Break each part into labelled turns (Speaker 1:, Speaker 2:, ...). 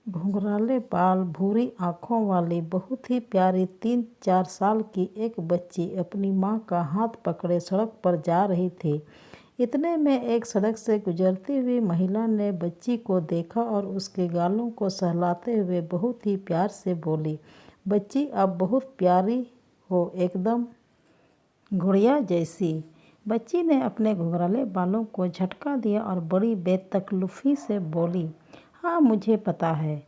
Speaker 1: घुंघराले बाल, भूरी आंखों वाली बहुत ही प्यारी 3-4 साल की एक बच्ची अपनी माँ का हाथ पकड़े सड़क पर जा रही थी। इतने में एक सड़क से गुजरती हुई महिला ने बच्ची को देखा और उसके गालों को सहलाते हुए बहुत ही प्यार से बोली, बच्ची अब बहुत प्यारी हो, एकदम गुड़िया जैसी। बच्ची ने अपने घुंघराले बालों को झटका दिया और बड़ी बेतकल्लुफ़ी से बोली, हाँ मुझे पता है।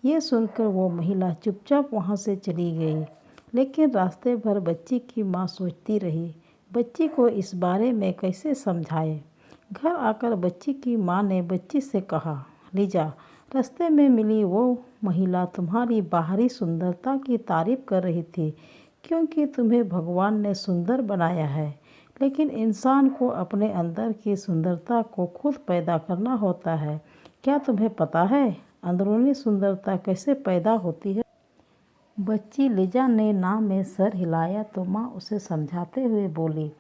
Speaker 1: ये सुनकर वो महिला चुपचाप वहाँ से चली गई। लेकिन रास्ते भर बच्ची की माँ सोचती रही, बच्ची को इस बारे में कैसे समझाए। घर आकर बच्ची की माँ ने बच्ची से कहा, लीजा, रास्ते में मिली वो महिला तुम्हारी बाहरी सुंदरता की तारीफ कर रही थी, क्योंकि तुम्हें भगवान ने सुंदर बनाया है। लेकिन इंसान को अपने अंदर की सुंदरता को खुद पैदा करना होता है। क्या तुम्हें पता है अंदरूनी सुंदरता कैसे पैदा होती है? बच्ची लीजा ने ना में सर हिलाया तो माँ उसे समझाते हुए बोली,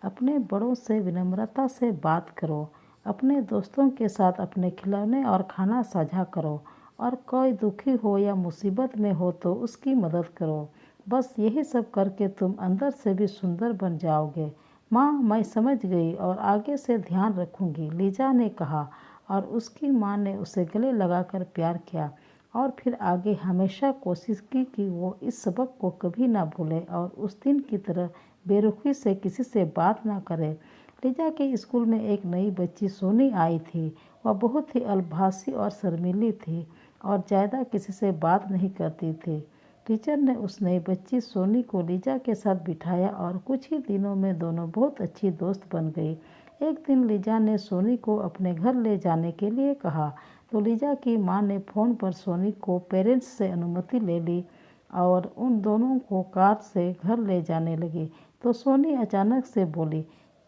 Speaker 1: अपने बड़ों से विनम्रता से बात करो, अपने दोस्तों के साथ अपने खिलौने और खाना साझा करो, और कोई दुखी हो या मुसीबत में हो तो उसकी मदद करो। बस यही सब करके तुम अंदर से भी सुंदर बन जाओगे। माँ, मैं समझ गई और आगे से ध्यान रखूँगी, लीजा ने कहा, और उसकी माँ ने उसे गले लगाकर प्यार किया और फिर आगे हमेशा कोशिश की कि वो इस सबक को कभी ना भूले और उस दिन की तरह बेरुखी से किसी से बात ना करे। लीजा के स्कूल में एक नई बच्ची सोनी आई थी। वह बहुत ही अल्पभाषी और शर्मीली थी और ज़्यादा किसी से बात नहीं करती थी। टीचर ने उस नई बच्ची सोनी को लीजा के साथ बिठाया और कुछ ही दिनों में दोनों बहुत अच्छी दोस्त बन गई। एक दिन लीजा ने सोनी को अपने घर ले जाने के लिए कहा तो लीजा की माँ ने फ़ोन पर सोनी को पेरेंट्स से अनुमति ले ली और उन दोनों को कार से घर ले जाने लगी। तो सोनी अचानक से बोली,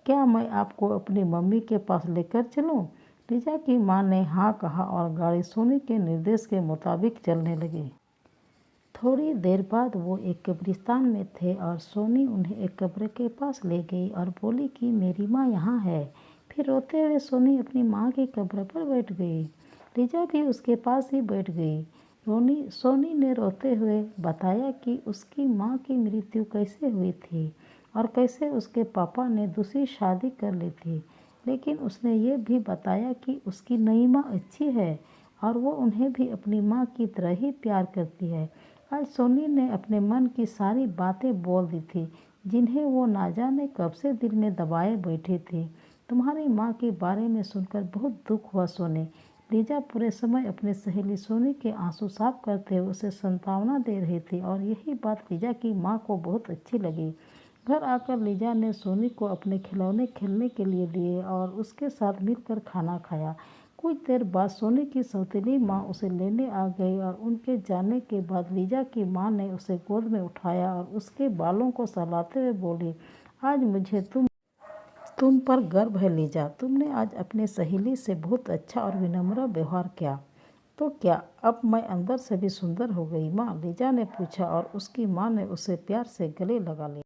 Speaker 1: क्या मैं आपको अपनी मम्मी के पास लेकर चलूं? लीजा की माँ ने हाँ कहा और गाड़ी सोनी के निर्देश के मुताबिक चलने लगी। थोड़ी देर बाद वो एक कब्रिस्तान में थे और सोनी उन्हें एक कब्र के पास ले गई और बोली कि मेरी माँ यहाँ है। फिर रोते हुए सोनी अपनी माँ की कब्र पर बैठ गई। लीजा भी उसके पास ही बैठ गई। सोनी ने रोते हुए बताया कि उसकी माँ की मृत्यु कैसे हुई थी और कैसे उसके पापा ने दूसरी शादी कर ली थी। लेकिन उसने ये भी बताया कि उसकी नई माँ अच्छी है और वो उन्हें भी अपनी माँ की तरह ही प्यार करती है। आज सोनी ने अपने मन की सारी बातें बोल दी थी, जिन्हें वो ना जाने कब से दिल में दबाए बैठी थी। तुम्हारी माँ के बारे में सुनकर बहुत दुख हुआ सोनी। लीजा पूरे समय अपनी सहेली सोनी के आंसू साफ करते हुए उसे सांत्वना दे रही थी और यही बात लीजा की माँ को बहुत अच्छी लगी। घर आकर लीजा ने सोनी को अपने खिलौने खेलने के लिए दिए और उसके साथ मिलकर खाना खाया। कुछ देर बाद सोनी की सौतेली माँ उसे लेने आ गई और उनके जाने के बाद लीजा की माँ ने उसे गोद में उठाया और उसके बालों को सहलाते हुए बोली, आज मुझे तुम पर गर्व है लीजा। तुमने आज अपनी सहेली से बहुत अच्छा और विनम्र व्यवहार किया। तो क्या अब मैं अंदर से भी सुंदर हो गई माँ? लीजा ने पूछा और उसकी माँ ने उसे प्यार से गले लगा लिया।